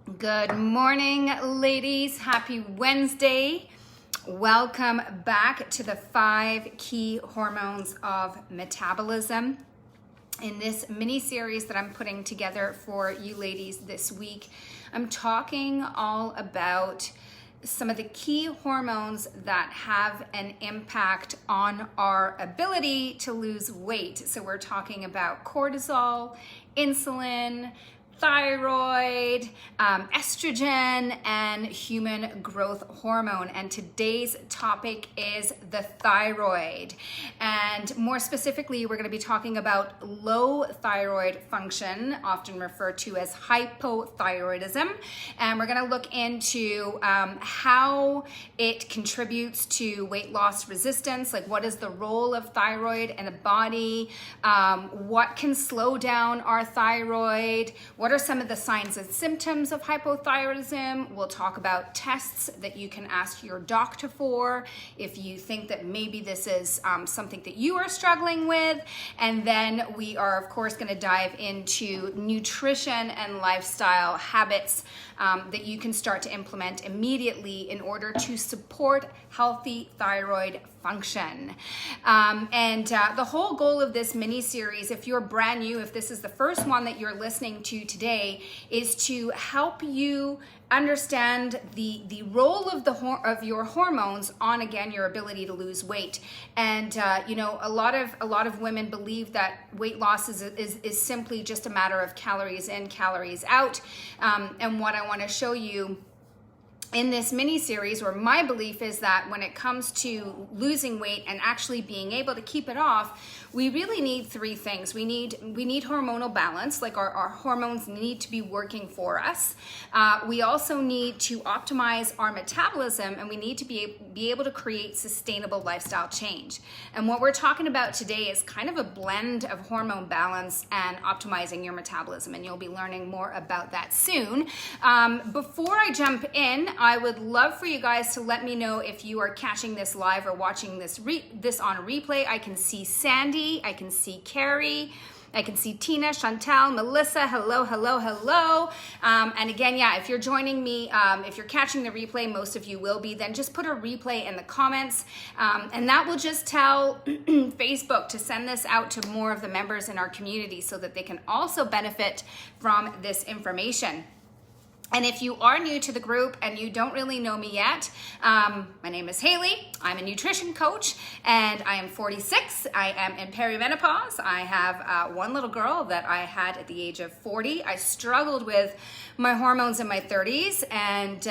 Good morning, ladies. Happy Wednesday. Welcome back to the 5 key hormones of metabolism. In this mini series that I'm putting together for you ladies this week, I'm talking all about some of the key hormones that have an impact on our ability to lose weight. So we're talking about cortisol, insulin, thyroid, estrogen, and human growth hormone. And today's topic is the thyroid. And more specifically, we're going to be talking about low thyroid function, often referred to as hypothyroidism. And we're going to look into how it contributes to weight loss resistance, like what is the role of thyroid in the body, what can slow down our thyroid, what are some of the signs and symptoms of hypothyroidism. We'll talk about tests that you can ask your doctor for if you think that maybe this is something that you are struggling with. And then we are, of course, going to dive into nutrition and lifestyle habits that you can start to implement immediately in order to support healthy thyroid function. The whole goal of this mini series, if you're brand new, if this is the first one that you're listening to today, is to help you understand the role of your hormones on, again, your ability to lose weight. And a lot of women believe that weight loss is simply just a matter of calories in, calories out. And what I want to show you in this mini series, or my belief, is that when it comes to losing weight and actually being able to keep it off, we really need 3 things. We need hormonal balance, like our hormones need to be working for us. We also need to optimize our metabolism, and we need to be able to create sustainable lifestyle change. And what we're talking about today is kind of a blend of hormone balance and optimizing your metabolism, and you'll be learning more about that soon. Before I jump in, I would love for you guys to let me know if you are catching this live or watching this on a replay. I can see Sandy, I can see Carrie, I can see Tina, Chantal, Melissa, hello. And again, if you're joining me, if you're catching the replay, most of you will be, then just put a replay in the comments. And that will just tell Facebook to send this out to more of the members in our community so that they can also benefit from this information. And if you are new to the group and you don't really know me yet, my name is Haley. I'm a nutrition coach and I am 46. I am in perimenopause. I have one little girl that I had at the age of 40. I struggled with my hormones in my 30s, and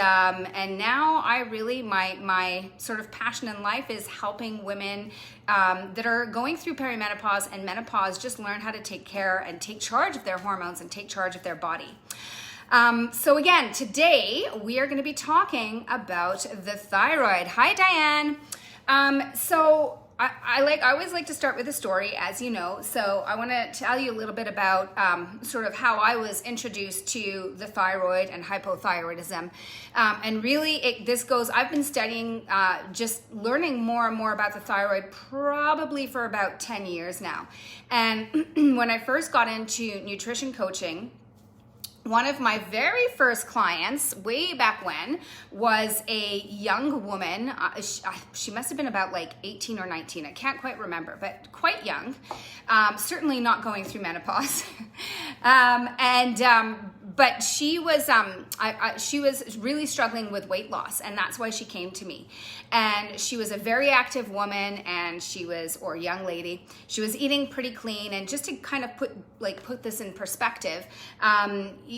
now I really, my sort of passion in life is helping women that are going through perimenopause and menopause just learn how to take care and take charge of their hormones and take charge of their body. So again, today we are going to be talking about the thyroid. Hi, Diane. I always like to start with a story, as you know. So I want to tell you a little bit about sort of how I was introduced to the thyroid and hypothyroidism. And really, I've been studying, just learning more and more about the thyroid probably for about 10 years now. And when I first got into nutrition coaching, one of my very first clients way back when was a young woman. She must have been about like 18 or 19. I can't quite remember, but quite young. Certainly not going through menopause. But she was really struggling with weight loss, and that's why she came to me. And she was a very active woman, and or young lady. She was eating pretty clean, and just to kind of put this in perspective,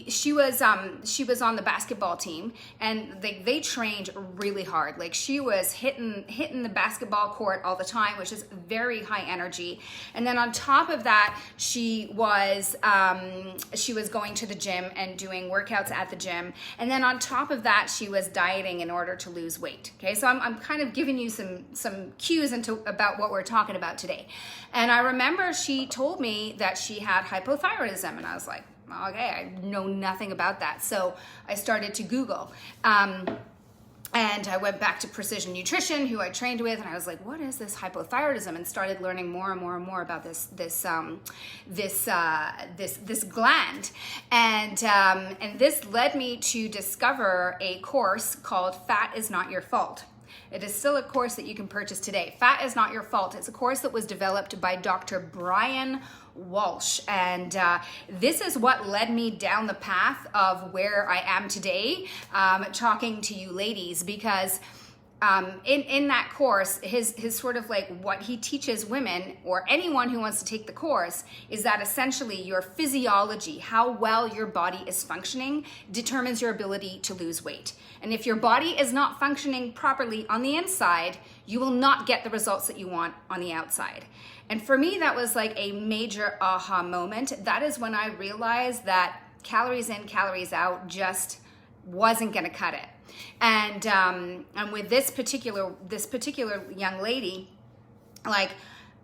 she was on the basketball team, and they trained really hard. Like, she was hitting the basketball court all the time, which is very high energy. And then on top of that, she was going to the gym and doing workouts at the gym. And then on top of that, she was dieting in order to lose weight. Okay, so I'm kind of giving you some cues about what we're talking about today. And I remember she told me that she had hypothyroidism, and I was like, okay, I know nothing about that. So I started to Google. And I went back to Precision Nutrition, who I trained with, and I was like, "What is this hypothyroidism?" And started learning more and more and more about this gland, and this led me to discover a course called "Fat Is Not Your Fault." It is still a course that you can purchase today. Fat Is Not Your Fault. It's a course that was developed by Dr. Brian Walsh, and this is what led me down the path of where I am today, talking to you ladies, because in that course, his sort of like what he teaches women or anyone who wants to take the course is that essentially your physiology, how well your body is functioning, determines your ability to lose weight. And if your body is not functioning properly on the inside, you will not get the results that you want on the outside. And for me, that was like a major aha moment. That is when I realized that calories in, calories out just wasn't gonna cut it. And with this particular young lady, like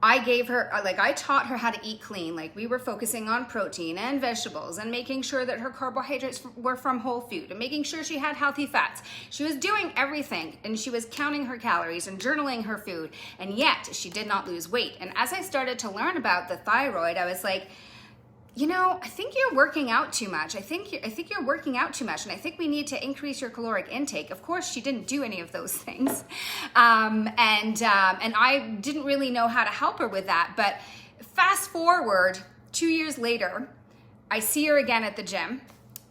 I taught her how to eat clean. Like we were focusing on protein and vegetables and making sure that her carbohydrates were from whole food and making sure she had healthy fats. She was doing everything, and she was counting her calories and journaling her food, and yet she did not lose weight. And as I started to learn about the thyroid, I was like, you know, I think you're working out too much. I think you're working out too much, and I think we need to increase your caloric intake. Of course, she didn't do any of those things, and I didn't really know how to help her with that. But fast forward 2 years later, I see her again at the gym,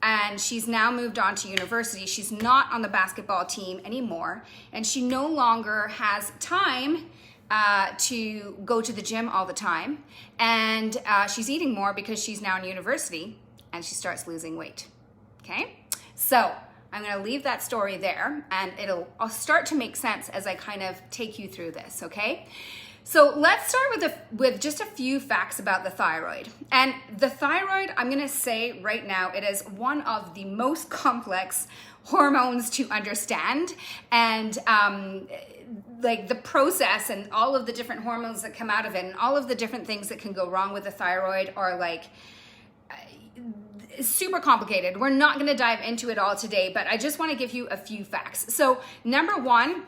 and she's now moved on to university. She's not on the basketball team anymore, and she no longer has time to go to the gym all the time, and she's eating more because she's now in university, and she starts losing weight. Okay, so I'm going to leave that story there, and I'll start to make sense as I kind of take you through this. Okay, so let's start with just a few facts about the thyroid. And the thyroid, I'm going to say right now, it is one of the most complex hormones to understand, and like the process and all of the different hormones that come out of it and all of the different things that can go wrong with the thyroid are like super complicated. We're not going to dive into it all today, but I just want to give you a few facts. So number one,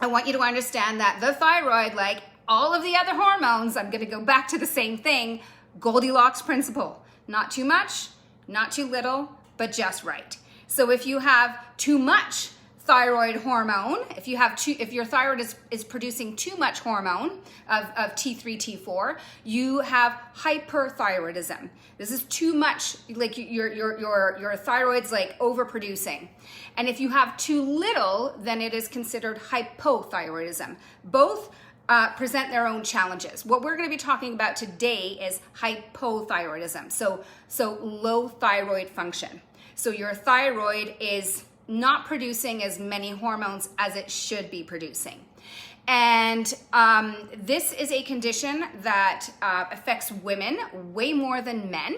I want you to understand that the thyroid, like all of the other hormones, I'm going to go back to the same thing, Goldilocks principle. Not too much, not too little, but just right. So if you have too much thyroid hormone, if your thyroid is producing too much hormone of T3, T4, you have hyperthyroidism. This is too much, like your thyroid's like overproducing. And if you have too little, then it is considered hypothyroidism. Both present their own challenges. What we're going to be talking about today is hypothyroidism. So low thyroid function. So your thyroid is not producing as many hormones as it should be producing. And this is a condition that affects women way more than men.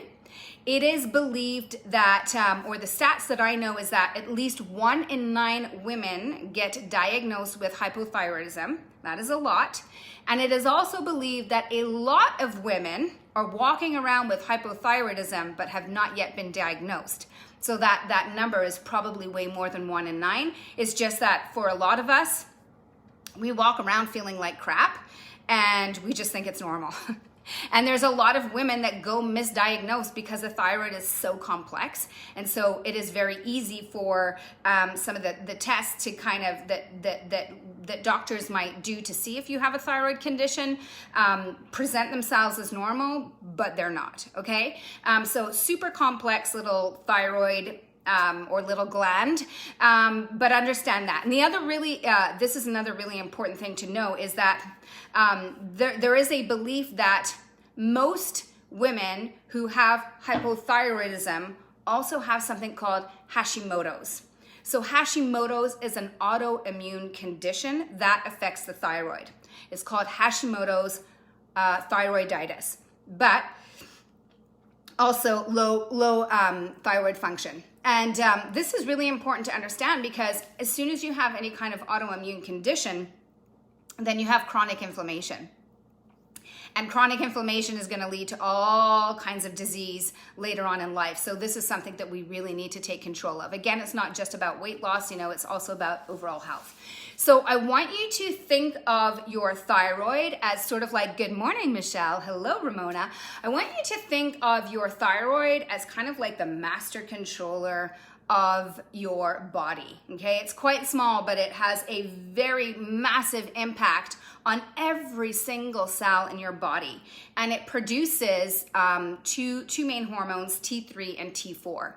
It is believed that, or the stats that I know is that at least 1 in 9 women get diagnosed with hypothyroidism. That is a lot. And it is also believed that a lot of women are walking around with hypothyroidism but have not yet been diagnosed. So that number is probably way more than 1 in 9. It's just that for a lot of us, we walk around feeling like crap and we just think it's normal. And there's a lot of women that go misdiagnosed because the thyroid is so complex. And so it is very easy for some of the tests to kind of, that doctors might do to see if you have a thyroid condition, present themselves as normal, but they're not, okay? So super complex little thyroid or little gland, but understand that. And the other really, this is another really important thing to know is that there is a belief that most women who have hypothyroidism also have something called Hashimoto's. So Hashimoto's is an autoimmune condition that affects the thyroid. It's called Hashimoto's thyroiditis, but also low thyroid function. And this is really important to understand because as soon as you have any kind of autoimmune condition, then you have chronic inflammation. And chronic inflammation is going to lead to all kinds of disease later on in life. So this is something that we really need to take control of. Again, it's not just about weight loss, it's also about overall health. So I want you to think of your thyroid as sort of like, good morning, Michelle. Hello, Ramona. I want you to think of your thyroid as kind of like the master controller of your body, okay? It's quite small, but it has a very massive impact on every single cell in your body. And it produces two main hormones, T3 and T4.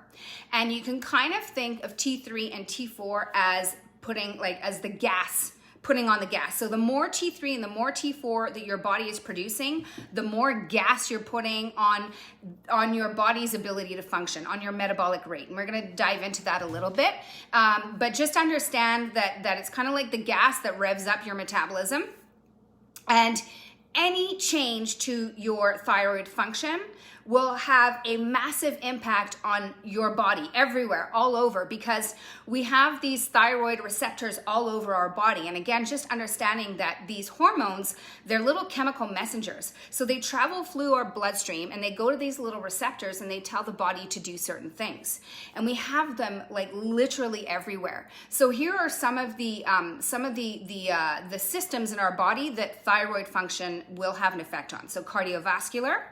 And you can kind of think of T3 and T4 as putting on the gas. So the more T3 and the more T4 that your body is producing, the more gas you're putting on your body's ability to function, on your metabolic rate. And we're gonna dive into that a little bit. But just understand that it's kind of like the gas that revs up your metabolism. And any change to your thyroid function will have a massive impact on your body everywhere, all over, because we have these thyroid receptors all over our body. And again, just understanding that these hormones, they're little chemical messengers. So they travel through our bloodstream and they go to these little receptors and they tell the body to do certain things. And we have them like literally everywhere. So here are some of the systems in our body that thyroid function will have an effect on. So cardiovascular,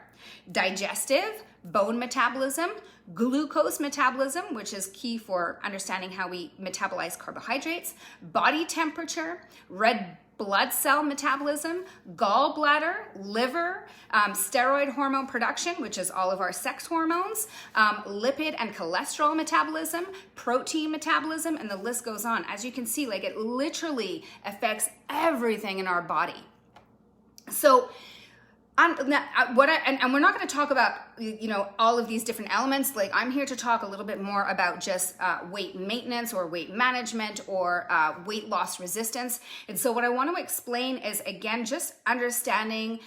digestive, bone metabolism, glucose metabolism, which is key for understanding how we metabolize carbohydrates, body temperature, red blood cell metabolism, gallbladder, liver, steroid hormone production, which is all of our sex hormones, lipid and cholesterol metabolism, protein metabolism, and the list goes on. As you can see, like it literally affects everything in our body. So and we're not going to talk about all of these different elements. Like I'm here to talk a little bit more about just weight maintenance or weight management or weight loss resistance. And so what I want to explain is, again, just understanding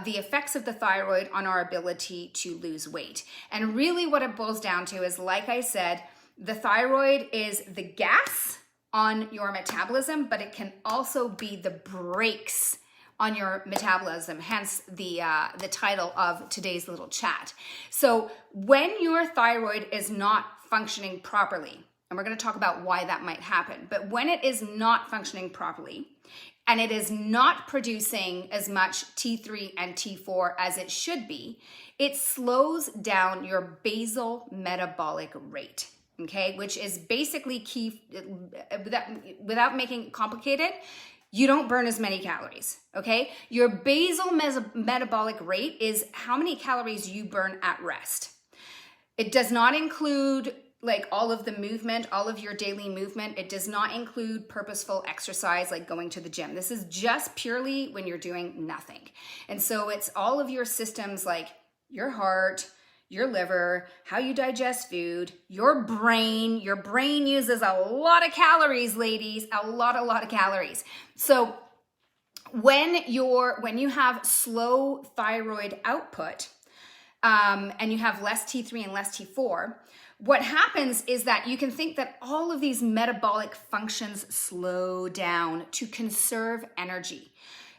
the effects of the thyroid on our ability to lose weight. And really what it boils down to is, like I said, the thyroid is the gas on your metabolism, but it can also be the brakes on your metabolism, hence the title of today's little chat. So when your thyroid is not functioning properly, and we're going to talk about why that might happen, but when it is not functioning properly and it is not producing as much T3 and T4 as it should be, it slows down your basal metabolic rate. Okay, which is basically key, without making it complicated, you don't burn as many calories, okay? Your basal metabolic rate is how many calories you burn at rest. It does not include like all of the movement, all of your daily movement. It does not include purposeful exercise like going to the gym. This is just purely when you're doing nothing. And so it's all of your systems like your heart, your liver, how you digest food, your brain. Your brain uses a lot of calories, ladies, a lot of calories. So when you have slow thyroid output and you have less T3 and less T4, what happens is that you can think that all of these metabolic functions slow down to conserve energy.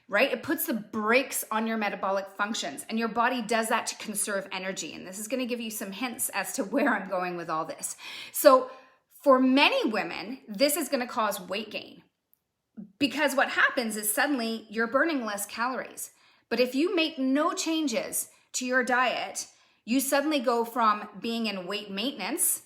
Right? It puts the brakes on your metabolic functions, and your body does that to conserve energy. And this is going to give you some hints as to where I'm going with all this. So for many women, this is going to cause weight gain, because what happens is suddenly you're burning less calories. But if you make no changes to your diet, you suddenly go from being in weight maintenance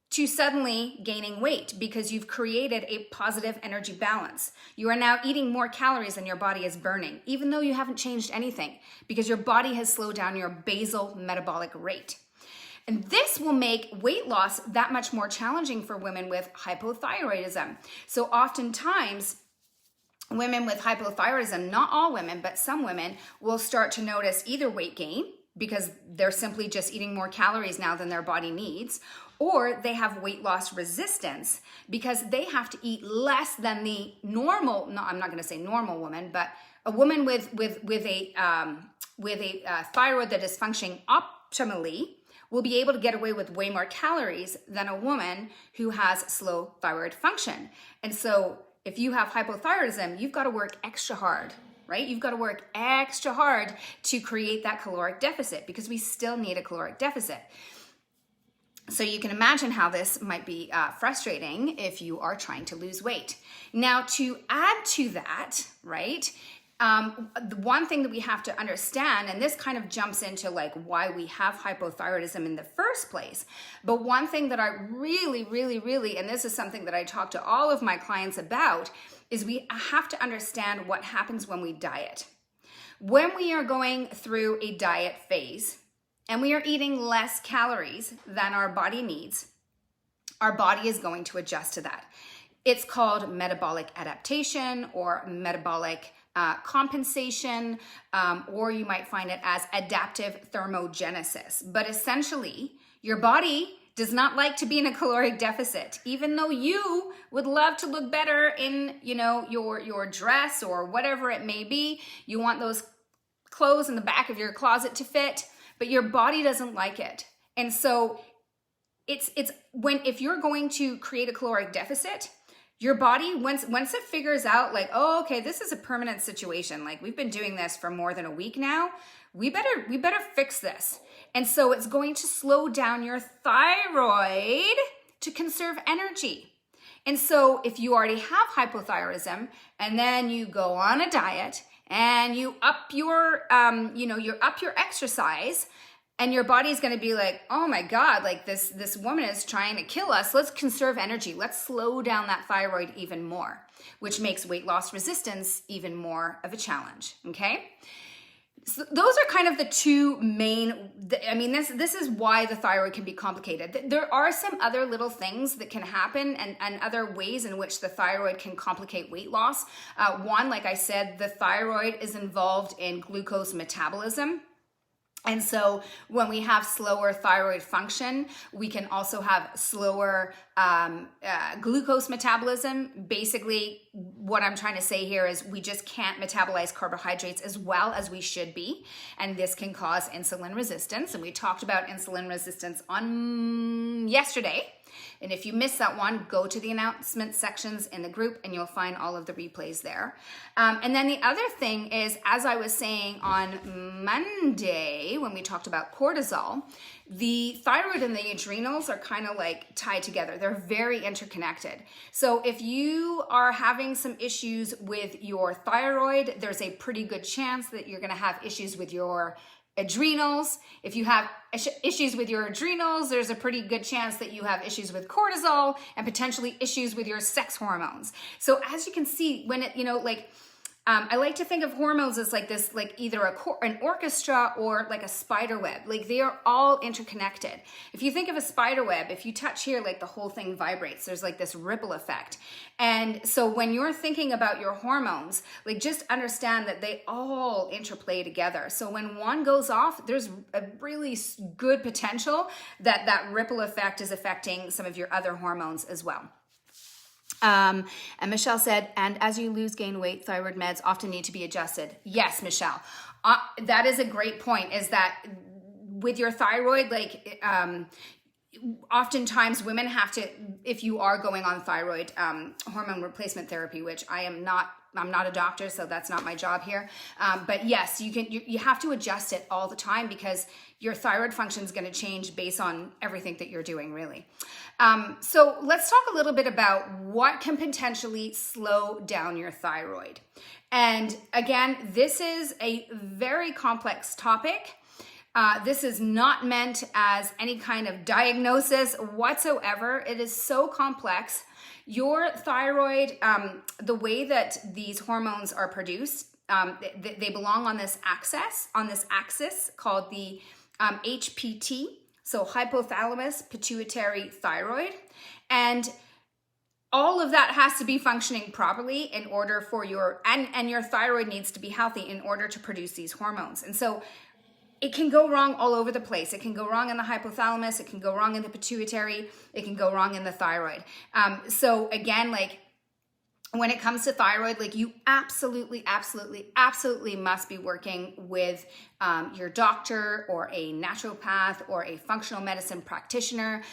to suddenly gaining weight because you've created a positive energy balance. You are now eating more calories than your body is burning, even though you haven't changed anything, because your body has slowed down your basal metabolic rate. And this will make weight loss that much more challenging for women with hypothyroidism. So oftentimes, women with hypothyroidism, not all women, but some women, will start to notice either weight gain, because they're simply just eating more calories now than their body needs, or they have weight loss resistance because they have to eat less than the normal, no, I'm not going to say normal woman, but a woman with a thyroid that is functioning optimally will be able to get away with way more calories than a woman who has slow thyroid function. And so if you have hypothyroidism, you've got to work extra hard right? You've got to work extra hard to create that caloric deficit because we still need a caloric deficit. So you can imagine how this might be frustrating if you are trying to lose weight. Now, to add to that, right, the one thing that we have to understand, and this kind of jumps into like why we have hypothyroidism in the first place, but one thing that I really, and this is something that I talk to all of my clients about, is we have to understand what happens when we diet. When we are going through a diet phase, and we are eating less calories than our body needs, our body is going to adjust to that. It's called metabolic adaptation or metabolic compensation, or you might find it as adaptive thermogenesis. But essentially, your body does not like to be in a caloric deficit, even though you would love to look better in, your dress or whatever it may be. You want those clothes in the back of your closet to fit, but your body doesn't like it. And so if you're going to create a caloric deficit, your body, once it figures out like, oh, okay, this is a permanent situation. Like we've been doing this for more than a week now. We better fix this. And so it's going to slow down your thyroid to conserve energy. And so if you already have hypothyroidism and then you go on a diet and you up your, you up your exercise, and your body's going to be like, oh my God, like this woman is trying to kill us. Let's conserve energy. Let's slow down that thyroid even more, which makes weight loss resistance even more of a challenge. Okay. So those are kind of the two main, this is why the thyroid can be complicated. There are some other little things that can happen and other ways in which the thyroid can complicate weight loss. One, like I said, the thyroid is involved in glucose metabolism. And so when we have slower thyroid function, we can also have slower glucose metabolism. Basically, what I'm trying to say here is we just can't metabolize carbohydrates as well as we should be. And this can cause insulin resistance. And we talked about insulin resistance on yesterday. And if you missed that one, go to the announcement sections in the group and you'll find all of the replays there. And then the other thing is, as I was saying on Monday when we talked about cortisol, the thyroid and the adrenals are kind of like tied together. They're very interconnected. So if you are having some issues with your thyroid, there's a pretty good chance that you're going to have issues with your adrenals. If you have issues with your adrenals, there's a pretty good chance that you have issues with cortisol and potentially issues with your sex hormones. So as you can see, when it, I like to think of hormones as like this, like either an orchestra or like a spider web. Like they are all interconnected. If you think of a spider web, if you touch here, like the whole thing vibrates. There's like this ripple effect. And so when you're thinking about your hormones, like just understand that they all interplay together. So when one goes off, there's a really good potential that that ripple effect is affecting some of your other hormones as well. And Michelle said, and as you gain weight, thyroid meds often need to be adjusted. Yes, Michelle, that is a great point, is that with your thyroid, like, oftentimes women have to, if you are going on thyroid, hormone replacement therapy, which I'm not a doctor, so that's not my job here. But yes, you have to adjust it all the time because your thyroid function is going to change based on everything that you're doing, really. So let's talk a little bit about what can potentially slow down your thyroid. And again, this is a very complex topic. This is not meant as any kind of diagnosis whatsoever. It is so complex. Your thyroid, the way that these hormones are produced, they belong on this axis called the HPT, so hypothalamus pituitary thyroid. And all of that has to be functioning properly in order for your thyroid needs to be healthy in order to produce these hormones. And so it can go wrong all over the place. It can go wrong in the hypothalamus. It can go wrong in the pituitary. It can go wrong in the thyroid. So again, like when it comes to thyroid, like you absolutely must be working with your doctor or a naturopath or a functional medicine practitioner,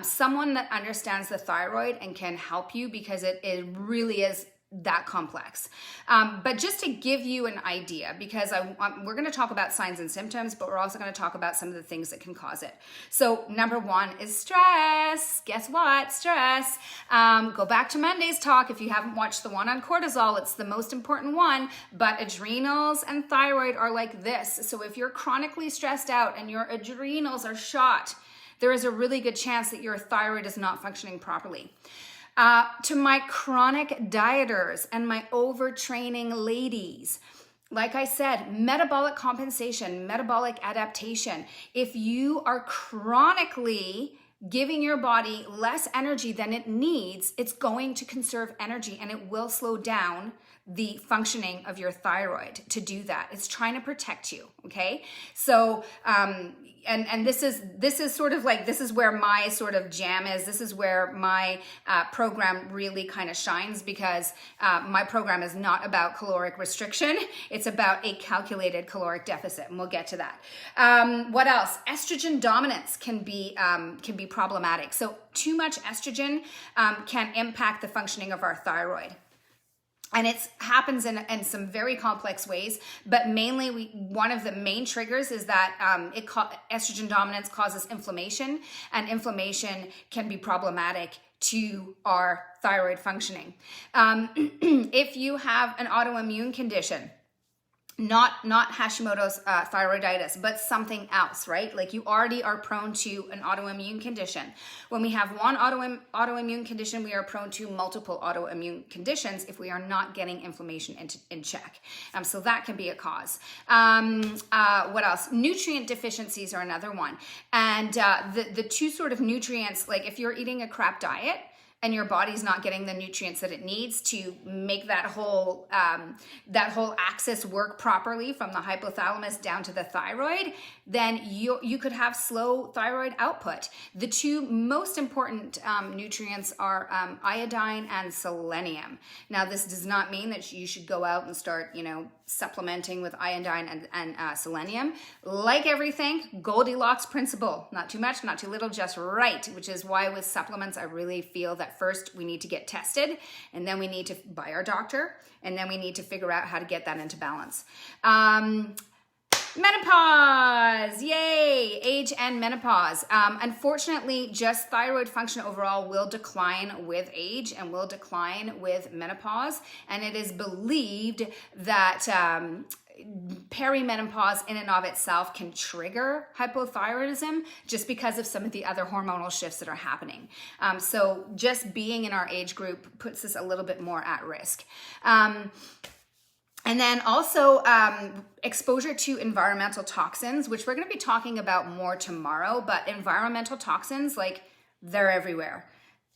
someone that understands the thyroid and can help you, because it really is that complex. But just to give you an idea, because we're going to talk about signs and symptoms, but we're also going to talk about some of the things that can cause it. So number one is stress. Guess what? Stress. Go back to Monday's talk. If you haven't watched the one on cortisol, it's the most important one, but adrenals and thyroid are like this. So if you're chronically stressed out and your adrenals are shot, there is a really good chance that your thyroid is not functioning properly. To my chronic dieters and my overtraining ladies, like I said, metabolic compensation, metabolic adaptation. If you are chronically giving your body less energy than it needs, it's going to conserve energy and it will slow down the functioning of your thyroid to do that. It's trying to protect you, okay? So, and this is sort of like, this is where my sort of jam is. This is where my program really kind of shines, because my program is not about caloric restriction. It's about a calculated caloric deficit, and we'll get to that. What else? Estrogen dominance can be problematic. So too much estrogen can impact the functioning of our thyroid. And it happens in some very complex ways, but mainly one of the main triggers is that estrogen dominance causes inflammation, and inflammation can be problematic to our thyroid functioning. If you have an autoimmune condition, not Hashimoto's thyroiditis, but something else, right? Like you already are prone to an autoimmune condition. When we have one autoimmune condition, we are prone to multiple autoimmune conditions if we are not getting inflammation in check. So that can be a cause. What else? Nutrient deficiencies are another one. And the two sort of nutrients, like if you're eating a crap diet, and your body's not getting the nutrients that it needs to make that whole axis work properly from the hypothalamus down to the thyroid, then you could have slow thyroid output. The two most important nutrients are iodine and selenium. Now, this does not mean that you should go out and start, supplementing with iodine and selenium. Like everything, Goldilocks principle. Not too much, not too little, just right, which is why with supplements, I really feel that first we need to get tested, and then we need to buy our doctor, and then we need to figure out how to get that into balance. Menopause, yay, age and menopause. Unfortunately, just thyroid function overall will decline with age and will decline with menopause. And it is believed that perimenopause in and of itself can trigger hypothyroidism just because of some of the other hormonal shifts that are happening. So just being in our age group puts us a little bit more at risk. And then also exposure to environmental toxins, which we're going to be talking about more tomorrow, but environmental toxins, like they're everywhere.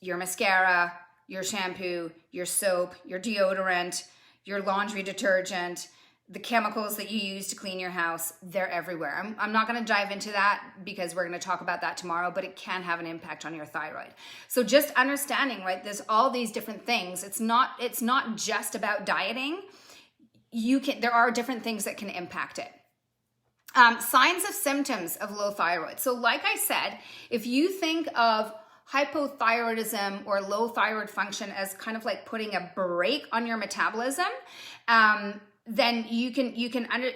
Your mascara, your shampoo, your soap, your deodorant, your laundry detergent, the chemicals that you use to clean your house, they're everywhere. I'm not going to dive into that because we're going to talk about that tomorrow, but it can have an impact on your thyroid. So just understanding, right, there's all these different things. It's not just about dieting. There are different things that can impact it. Signs of symptoms of low thyroid. So like I said, if you think of hypothyroidism or low thyroid function as kind of like putting a brake on your metabolism, then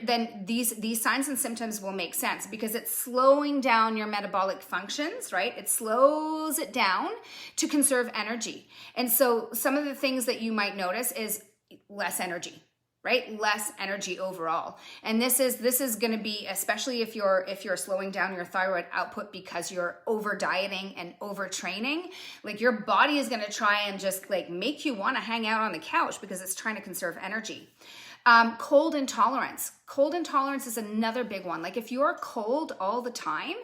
then these signs and symptoms will make sense because it's slowing down your metabolic functions, right? It slows it down to conserve energy. And so some of the things that you might notice is less energy, right? Less energy overall. And this is going to be, especially if you're slowing down your thyroid output because you're over dieting and overtraining, like your body is going to try and just like make you want to hang out on the couch because it's trying to conserve energy. Cold intolerance. Cold intolerance is another big one. Like if you're cold all the time,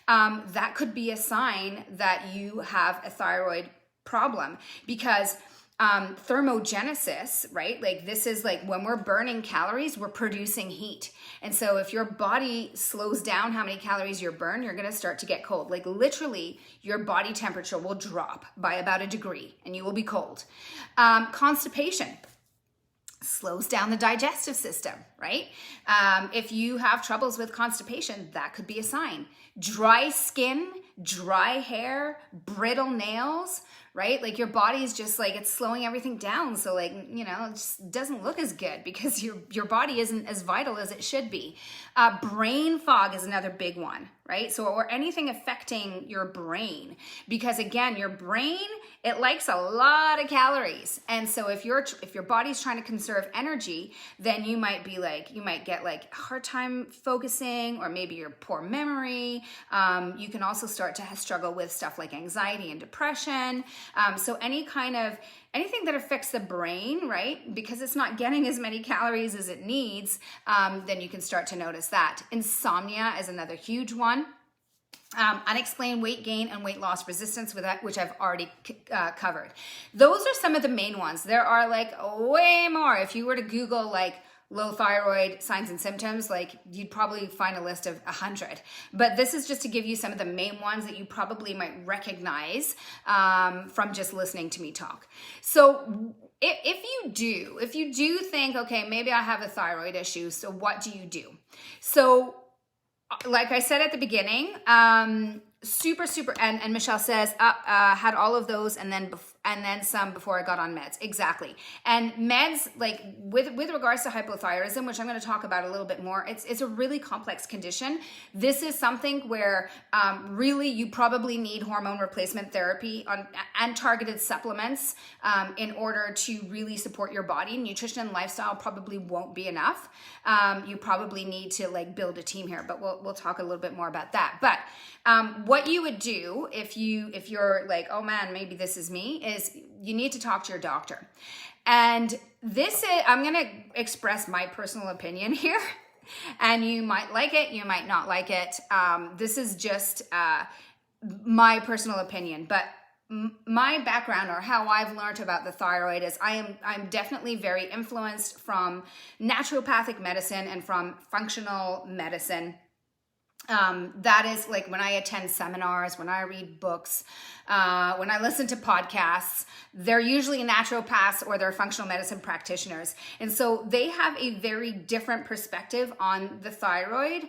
that could be a sign that you have a thyroid problem because thermogenesis, right? Like this is like when we're burning calories, we're producing heat. And so if your body slows down how many calories you burn, you're going to start to get cold. Like literally your body temperature will drop by about 1 degree and you will be cold. Constipation slows down the digestive system, right? If you have troubles with constipation, that could be a sign. Dry skin, dry hair, brittle nails, right? Like your body is just like, it's slowing everything down. So like, you know, it just doesn't look as good because your body isn't as vital as it should be. Brain fog is another big one, right? So, or anything affecting your brain, because again, your brain, it likes a lot of calories. And so if your body's trying to conserve energy, then you might get like a hard time focusing, or maybe your poor memory. You can also start to struggle with stuff like anxiety and depression. So anything that affects the brain, right? Because it's not getting as many calories as it needs, then you can start to notice that. Insomnia is another huge one. Unexplained weight gain and weight loss resistance, which I've already covered. Those are some of the main ones. There are like way more. If you were to Google like low thyroid signs and symptoms, like you'd probably find a list of 100. But this is just to give you some of the main ones that you probably might recognize from just listening to me talk. So if you do think, okay, maybe I have a thyroid issue, so what do you do? So like I said at the beginning, super, and Michelle says, had all of those and then some before I got on meds. Exactly. And meds, like with regards to hypothyroidism, which I'm going to talk about a little bit more, it's a really complex condition. This is something where really you probably need hormone replacement therapy and targeted supplements in order to really support your body. Nutrition and lifestyle probably won't be enough. You probably need to like build a team here, but we'll talk a little bit more about that. But what you would do if you're like, oh man, maybe this is me, is you need to talk to your doctor. And I'm going to express my personal opinion here, and you might like it, you might not like it. This is just my personal opinion, but my background, or how I've learned about the thyroid, is I'm definitely very influenced from naturopathic medicine and from functional medicine. That is like when I attend seminars, when I read books, when I listen to podcasts, they're usually naturopaths or they're functional medicine practitioners. And so they have a very different perspective on the thyroid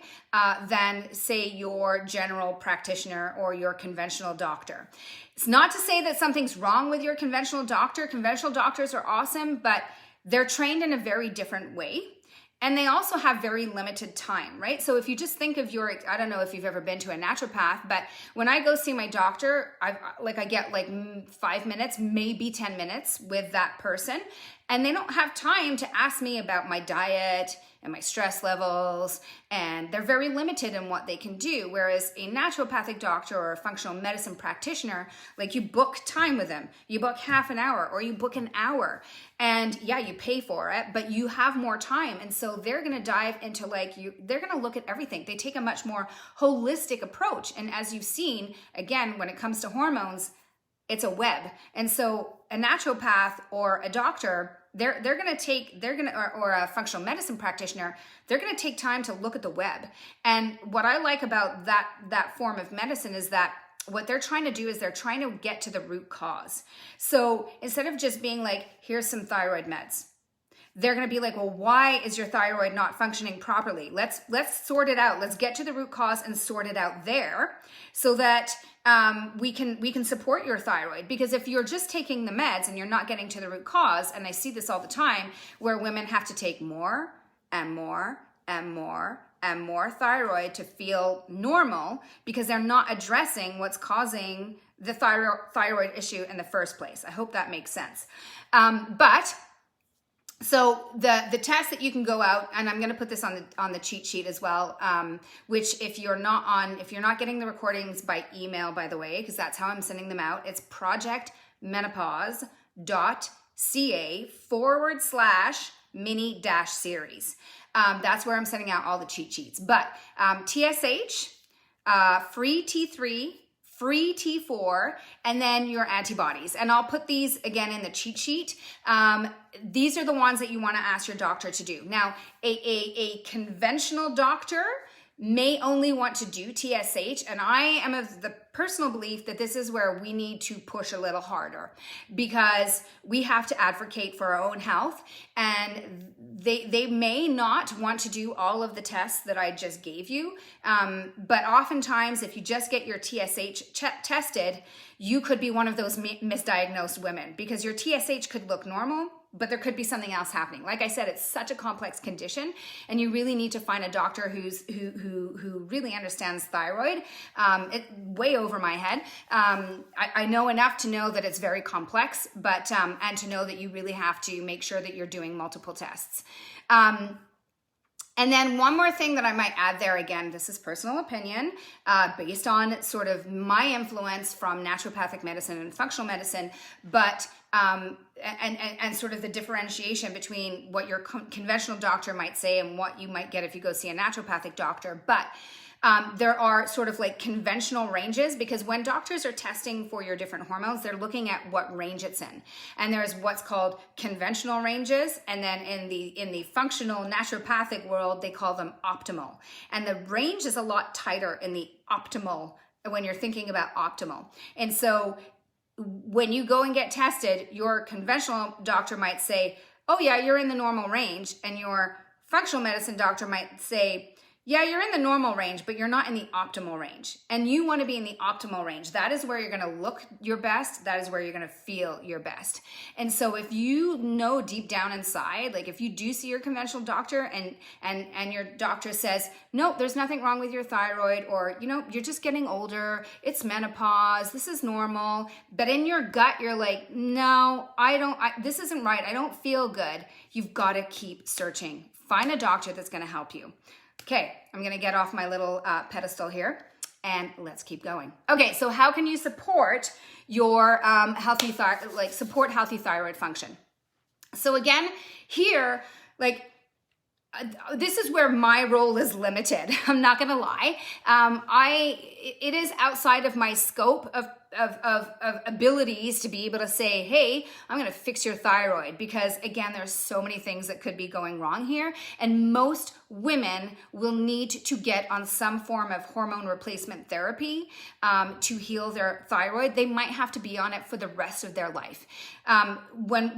than say your general practitioner or your conventional doctor. It's not to say that something's wrong with your conventional doctor. Conventional doctors are awesome, but they're trained in a very different way. And they also have very limited time, right? So if you just think of I don't know if you've ever been to a naturopath, but when I go see my doctor, I get like 5 minutes, maybe 10 minutes with that person. And they don't have time to ask me about my diet and my stress levels, and they're very limited in what they can do. Whereas a naturopathic doctor or a functional medicine practitioner, like you book time with them, you book half an hour or you book an hour, and yeah, you pay for it, but you have more time. And so they're going to dive into they're going to look at everything. They take a much more holistic approach. And as you've seen, again, when it comes to hormones, it's a web. And so a naturopath or a doctor, or a functional medicine practitioner, they're going to take time to look at the web. And what I like about that form of medicine is that what they're trying to do is they're trying to get to the root cause. So instead of just being like, here's some thyroid meds, they're going to be like, well, why is your thyroid not functioning properly? Let's sort it out. Let's get to the root cause and sort it out there, so that we can support your thyroid. Because if you're just taking the meds and you're not getting to the root cause, and I see this all the time where women have to take more and more and more and more thyroid to feel normal, because they're not addressing what's causing the thyroid issue in the first place. I hope that makes sense. So the test that you can go out, and I'm going to put this on the cheat sheet as well, which if you're not getting the recordings by email, by the way, because that's how I'm sending them out, it's projectmenopause.ca/mini-series. That's where I'm sending out all the cheat sheets. But TSH, free T3, free T4, and then your antibodies. And I'll put these again in the cheat sheet. These are the ones that you want to ask your doctor to do. Now, a conventional doctor may only want to do TSH, and I am of the personal belief that this is where we need to push a little harder, because we have to advocate for our own health, and they may not want to do all of the tests that I just gave you, but oftentimes if you just get your TSH tested, you could be one of those misdiagnosed women, because your TSH could look normal, but there could be something else happening. Like I said, it's such a complex condition, and you really need to find a doctor who really understands thyroid. It way over my head. I know enough to know that it's very complex, but and to know that you really have to make sure that you're doing multiple tests. And then one more thing that I might add there, again, this is personal opinion, based on sort of my influence from naturopathic medicine and functional medicine, but and sort of the differentiation between what your conventional doctor might say and what you might get if you go see a naturopathic doctor. But there are sort of like conventional ranges, because when doctors are testing for your different hormones, they're looking at what range it's in. And there's what's called conventional ranges. And then in the functional naturopathic world, they call them optimal. And the range is a lot tighter in the optimal when you're thinking about optimal. And so when you go and get tested, your conventional doctor might say, oh yeah, you're in the normal range. And your functional medicine doctor might say, yeah, you're in the normal range, but you're not in the optimal range. And you want to be in the optimal range. That is where you're going to look your best. That is where you're going to feel your best. And so if you know deep down inside, like if you do see your conventional doctor and your doctor says, no, there's nothing wrong with your thyroid, or, you know, you're just getting older, it's menopause, this is normal. But in your gut, you're like, no, this isn't right. I don't feel good. You've got to keep searching. Find a doctor that's going to help you. Okay, I'm going to get off my little pedestal here, and let's keep going. Okay, so how can you support your healthy thyroid function? So again, here, like, this is where my role is limited. I'm not going to lie. It is outside of my scope of abilities to be able to say, hey, I'm going to fix your thyroid, because again, there's so many things that could be going wrong here. And most women will need to get on some form of hormone replacement therapy to heal their thyroid. They might have to be on it for the rest of their life. When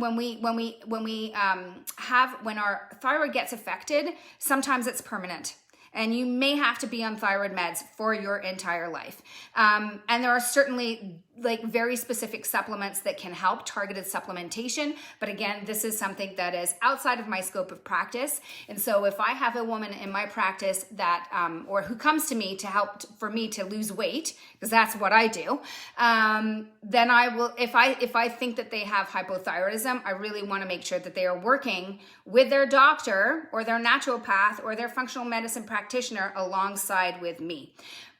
our thyroid gets affected, sometimes it's permanent. And you may have to be on thyroid meds for your entire life. And there are certainly like very specific supplements that can help, targeted supplementation. But again, this is something that is outside of my scope of practice. And so if I have a woman in my practice that, or who comes to me to help for me to lose weight, because that's what I do, then I will, if I think that they have hypothyroidism, I really want to make sure that they are working with their doctor or their naturopath or their functional medicine practitioner alongside with me.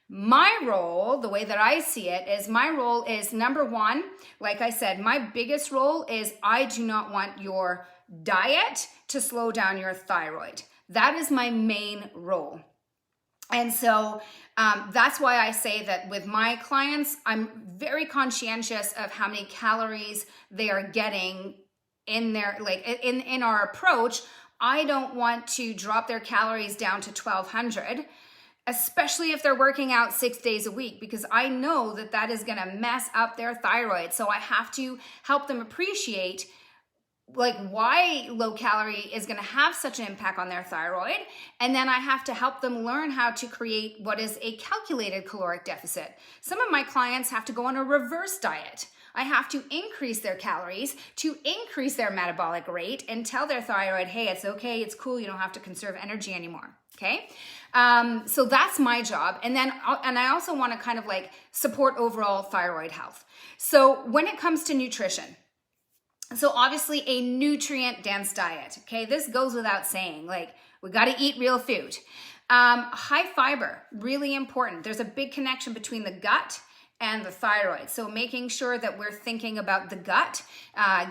My role, the way that I see it, is my role is, number one, like I said, my biggest role is I do not want your diet to slow down your thyroid. That is my main role. And so that's why I say that with my clients, I'm very conscientious of how many calories they are getting in their, like in our approach. I don't want to drop their calories down to 1,200, especially if they're working out 6 days a week, because I know that that is going to mess up their thyroid. So I have to help them appreciate like why low calorie is going to have such an impact on their thyroid. And then I have to help them learn how to create what is a calculated caloric deficit. Some of my clients have to go on a reverse diet. I have to increase their calories to increase their metabolic rate and tell their thyroid, hey, it's okay, it's cool, you don't have to conserve energy anymore, okay? So that's my job. And I also want to kind of like support overall thyroid health. So when it comes to nutrition, so obviously a nutrient-dense diet, okay? This goes without saying, like we got to eat real food. High fiber, really important. There's a big connection between the gut and the thyroid. So making sure that we're thinking about the gut,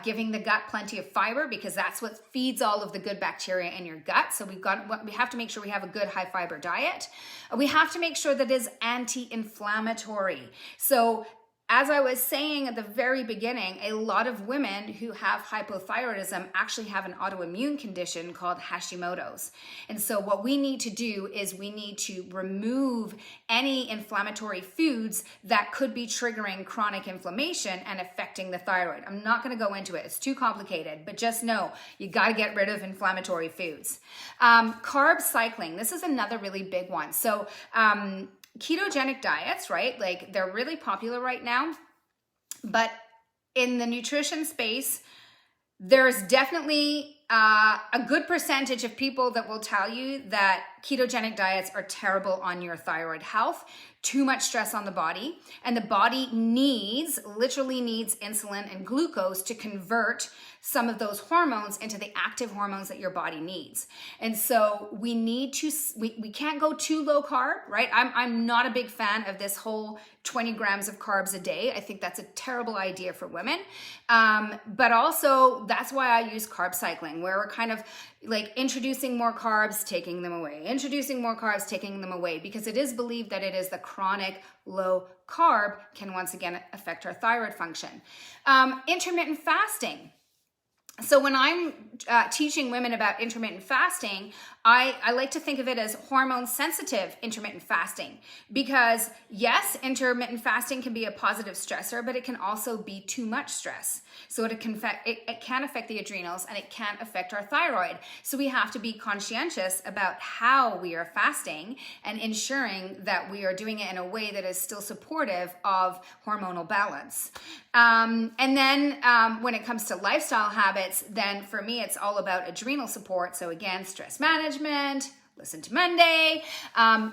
giving the gut plenty of fiber, because that's what feeds all of the good bacteria in your gut. So we have to make sure we have a good high fiber diet. We have to make sure that it is anti-inflammatory. So as I was saying at the very beginning, a lot of women who have hypothyroidism actually have an autoimmune condition called Hashimoto's. And so what we need to do is we need to remove any inflammatory foods that could be triggering chronic inflammation and affecting the thyroid. I'm not going to go into it. It's too complicated, but just know you got to get rid of inflammatory foods. Carb cycling. This is another really big one. So, ketogenic diets, right? Like they're really popular right now, but in the nutrition space, there's definitely a good percentage of people that will tell you that ketogenic diets are terrible on your thyroid health, too much stress on the body, and the body literally needs insulin and glucose to convert some of those hormones into the active hormones that your body needs. And so we can't go too low carb, right? I'm not a big fan of this whole 20 grams of carbs a day. I think that's a terrible idea for women. But also that's why I use carb cycling, where we're kind of like introducing more carbs, taking them away, introducing more carbs, taking them away, because it is believed that it is the chronic low carb can once again affect our thyroid function. Intermittent fasting. So when I'm teaching women about intermittent fasting, I like to think of it as hormone sensitive intermittent fasting, because yes, intermittent fasting can be a positive stressor, but it can also be too much stress. So it can affect the adrenals and it can affect our thyroid. So we have to be conscientious about how we are fasting and ensuring that we are doing it in a way that is still supportive of hormonal balance. And then when it comes to lifestyle habits, then for me, it's all about adrenal support. So again, stress management, listen to Monday,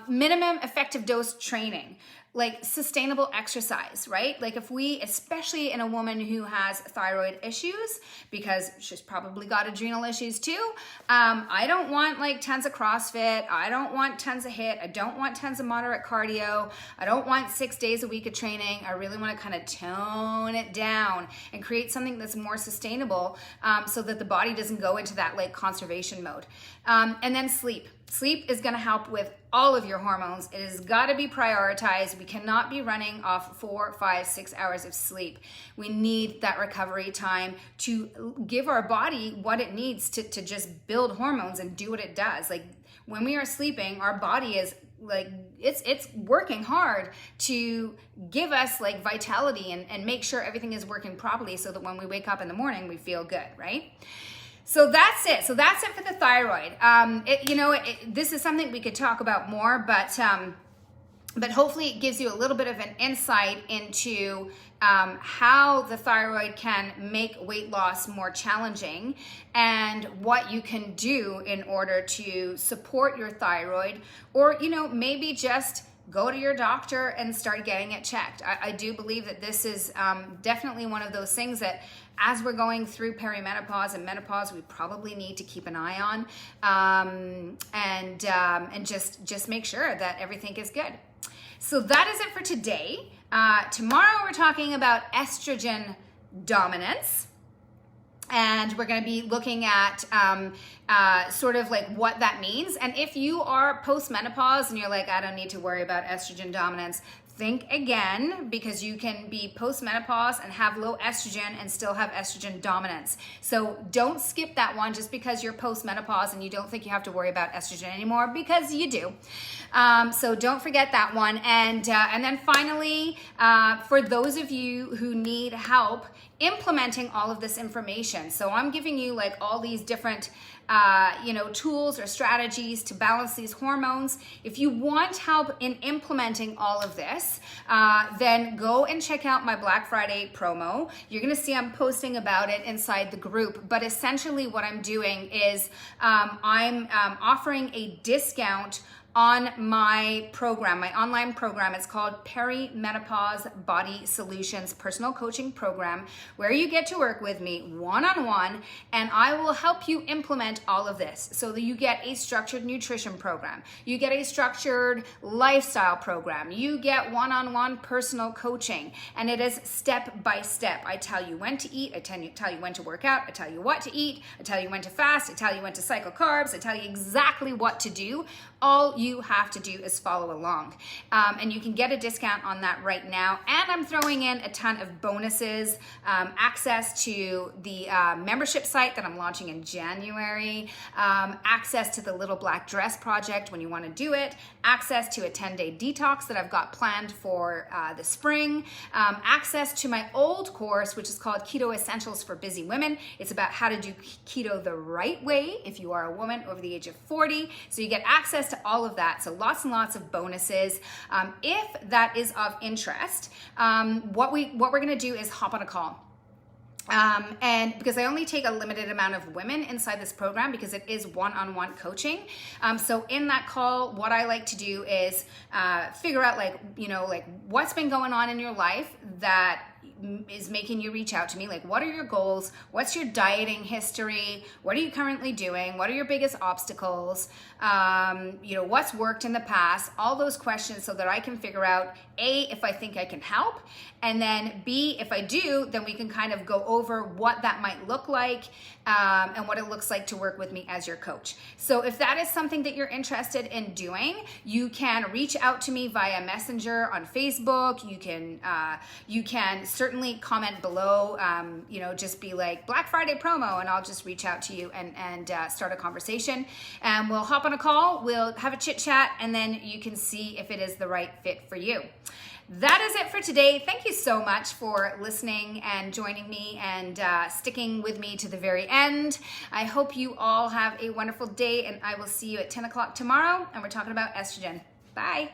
minimum effective dose training, like sustainable exercise, right? Like if we, especially in a woman who has thyroid issues, because she's probably got adrenal issues too, I don't want like tons of CrossFit. I don't want tons of HIIT. I don't want tons of moderate cardio. I don't want 6 days a week of training. I really want to kind of tone it down and create something that's more sustainable, so that the body doesn't go into that like conservation mode. And then sleep. Sleep is going to help with all of your hormones. It has got to be prioritized. We cannot be running off 4, 5, 6 hours of sleep. We need that recovery time to give our body what it needs to just build hormones and do what it does. Like when we are sleeping, our body is like, it's working hard to give us like vitality and make sure everything is working properly so that when we wake up in the morning, we feel good, right? So that's it. So that's it for the thyroid. This is something we could talk about more, but hopefully it gives you a little bit of an insight into how the thyroid can make weight loss more challenging and what you can do in order to support your thyroid, or, maybe just go to your doctor and start getting it checked. I do believe that this is definitely one of those things that as we're going through perimenopause and menopause, we probably need to keep an eye on, and just make sure that everything is good. So that is it for today. Tomorrow we're talking about estrogen dominance. And we're going to be looking at sort of like what that means. And if you are post-menopause and you're like, I don't need to worry about estrogen dominance, think again, because you can be post-menopause and have low estrogen and still have estrogen dominance. So don't skip that one just because you're post-menopause and you don't think you have to worry about estrogen anymore, because you do. So don't forget that one. And then finally, for those of you who need help implementing all of this information. So I'm giving you like all these different tools or strategies to balance these hormones. If you want help in implementing all of this, then go and check out my Black Friday promo. You're going to see I'm posting about it inside the group, but essentially what I'm doing is I'm offering a discount on my program, my online program. It's called Perimenopause Body Solutions Personal Coaching Program, where you get to work with me one-on-one, and I will help you implement all of this so that you get a structured nutrition program, you get a structured lifestyle program, you get one-on-one personal coaching, and it is step by step. I tell you when to eat, I tell you when to work out, I tell you what to eat, I tell you when to fast, I tell you when to cycle carbs, I tell you exactly what to do. All you have to do is follow along. And you can get a discount on that right now. And I'm throwing in a ton of bonuses, access to the membership site that I'm launching in January, access to the Little Black Dress project when you want to do it, access to a 10-day detox that I've got planned for the spring, access to my old course, which is called Keto Essentials for Busy Women. It's about how to do keto the right way if you are a woman over the age of 40. So you get access to all of that. So lots and lots of bonuses. If that is of interest, what we're going to do is hop on a call. And because I only take a limited amount of women inside this program because it is one-on-one coaching. So in that call, what I like to do is figure out like what's been going on in your life that is making you reach out to me. Like, what are your goals? What's your dieting history? What are you currently doing? What are your biggest obstacles? What's worked in the past? All those questions so that I can figure out A, if I think I can help, and then B, if I do, then we can kind of go over what that might look like and what it looks like to work with me as your coach. So if that is something that you're interested in doing, you can reach out to me via Messenger on Facebook. You can certainly comment below, just be like Black Friday promo, and I'll just reach out to you and start a conversation. And we'll hop on a call, we'll have a chit chat, and then you can see if it is the right fit for you. That is it for today. Thank you so much for listening and joining me and sticking with me to the very end. I hope you all have a wonderful day, and I will see you at 10 o'clock tomorrow, and we're talking about estrogen. Bye.